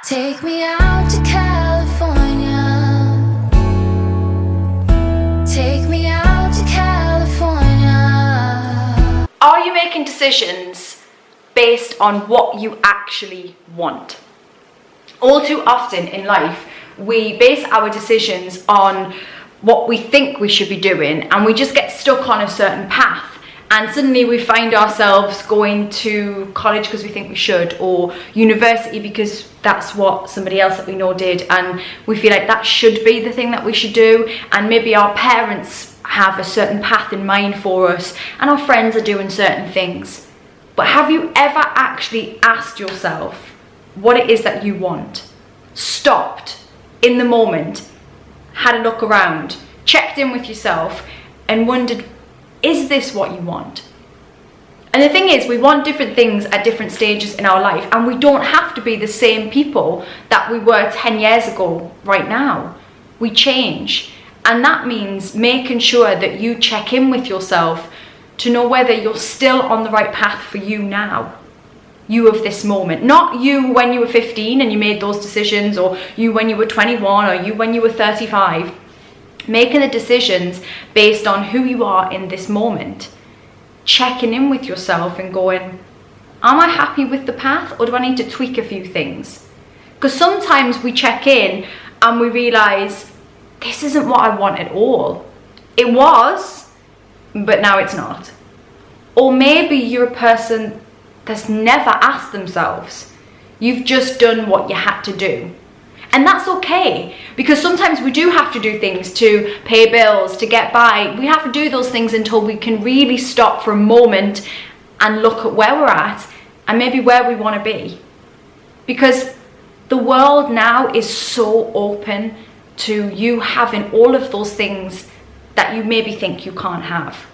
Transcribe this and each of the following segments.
Take me out to California. Take me out to California. Are you making decisions based on what you actually want? All too often in life, we base our decisions on what we think we should be doing, and we just get stuck on a certain path. And suddenly we find ourselves going to college because we think we should, or university because that's what somebody else that we know did, and we feel like that should be the thing that we should do. And maybe our parents have a certain path in mind for us, and our friends are doing certain things. But have you ever actually asked yourself what it is that you want? Stopped in the moment, had a look around, checked in with yourself, and wondered, is this what you want? And the thing is, we want different things at different stages in our life, and we don't have to be the same people that we were 10 years ago right now. We change, and that means making sure that you check in with yourself to know whether you're still on the right path for you now. You of this moment, not you when you were 15 and you made those decisions, or you when you were 21, or you when you were 35. Making the decisions based on who you are in this moment. Checking in with yourself and going, am I happy with the path, or do I need to tweak a few things? Because sometimes we check in and we realise, this isn't what I want at all. It was, but now it's not. Or maybe you're a person that's never asked themselves. You've just done what you had to do. And that's okay, because sometimes we do have to do things to pay bills, to get by. We have to do those things until we can really stop for a moment and look at where we're at and maybe where we want to be. Because the world now is so open to you having all of those things that you maybe think you can't have.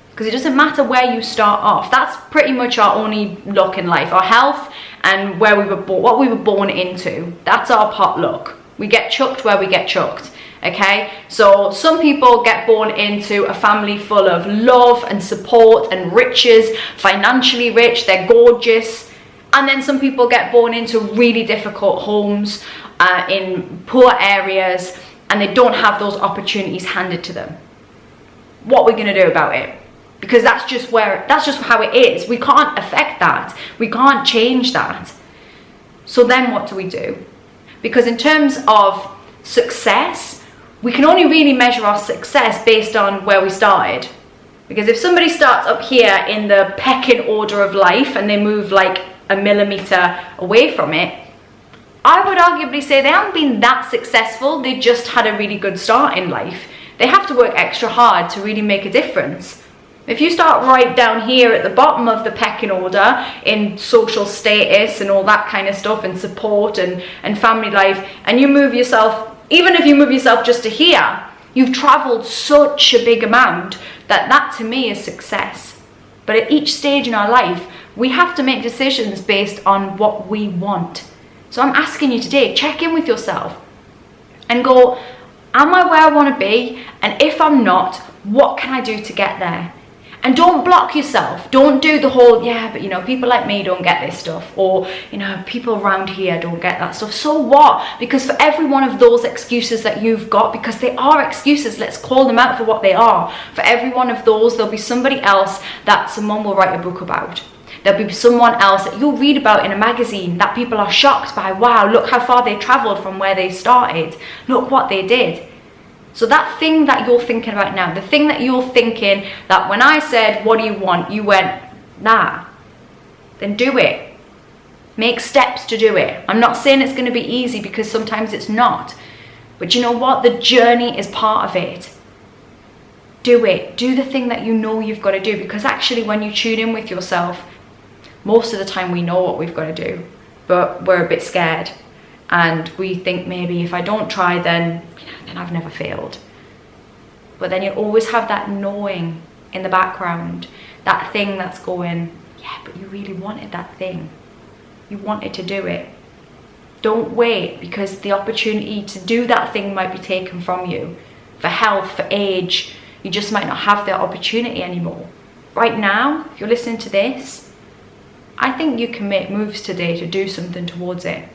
Because it doesn't matter where you start off. That's pretty much our only luck in life. Our health and where we were born, what we were born into. That's our potluck. We get chucked where we get chucked. Okay? So some people get born into a family full of love and support and riches, financially rich, they're gorgeous. And then some people get born into really difficult homes in poor areas, and they don't have those opportunities handed to them. What are we going to do about it? Because that's just how it is. We can't affect that. We can't change that. So then what do we do? Because in terms of success, we can only really measure our success based on where we started. Because if somebody starts up here in the pecking order of life and they move like a millimeter away from it, I would arguably say they haven't been that successful. They just had a really good start in life. They have to work extra hard to really make a difference. If you start right down here at the bottom of the pecking order in social status and all that kind of stuff, and support and family life, and you move yourself, even if you move yourself just to here, you've travelled such a big amount that to me is success. But at each stage in our life, we have to make decisions based on what we want. So I'm asking you today, check in with yourself and go, am I where I want to be? And if I'm not, what can I do to get there? And don't block yourself. Don't do the whole, yeah, but people like me don't get this stuff. Or, people around here don't get that stuff. So what? Because for every one of those excuses that you've got, because they are excuses, let's call them out for what they are. For every one of those, there'll be somebody else that someone will write a book about. There'll be someone else that you'll read about in a magazine that people are shocked by. Wow, look how far they travelled from where they started. Look what they did. So that thing that you're thinking about now, the thing that you're thinking that when I said, what do you want? You went, nah, then do it. Make steps to do it. I'm not saying it's going to be easy, because sometimes it's not. But you know what? The journey is part of it. Do it. Do the thing that you know you've got to do, because actually when you tune in with yourself, most of the time we know what we've got to do, but we're a bit scared. And we think maybe if I don't try, then I've never failed. But then you always have that knowing in the background, that thing that's going, yeah, but you really wanted that thing. You wanted to do it. Don't wait, because the opportunity to do that thing might be taken from you. For health, for age, you just might not have that opportunity anymore. Right now, if you're listening to this, I think you can make moves today to do something towards it.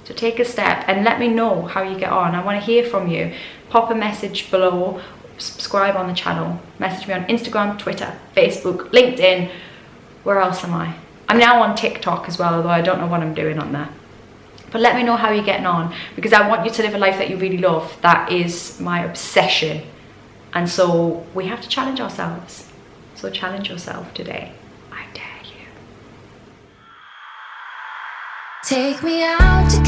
So take a step and let me know how you get on. I want to hear from you. Pop a message below, subscribe on the channel, message me on Instagram, Twitter, Facebook, LinkedIn. Where else am I? I'm now on TikTok as well, although I don't know what I'm doing on there. But let me know how you're getting on, because I want you to live a life that you really love. That is my obsession. And so we have to challenge ourselves. So challenge yourself today. I dare you. Take me out to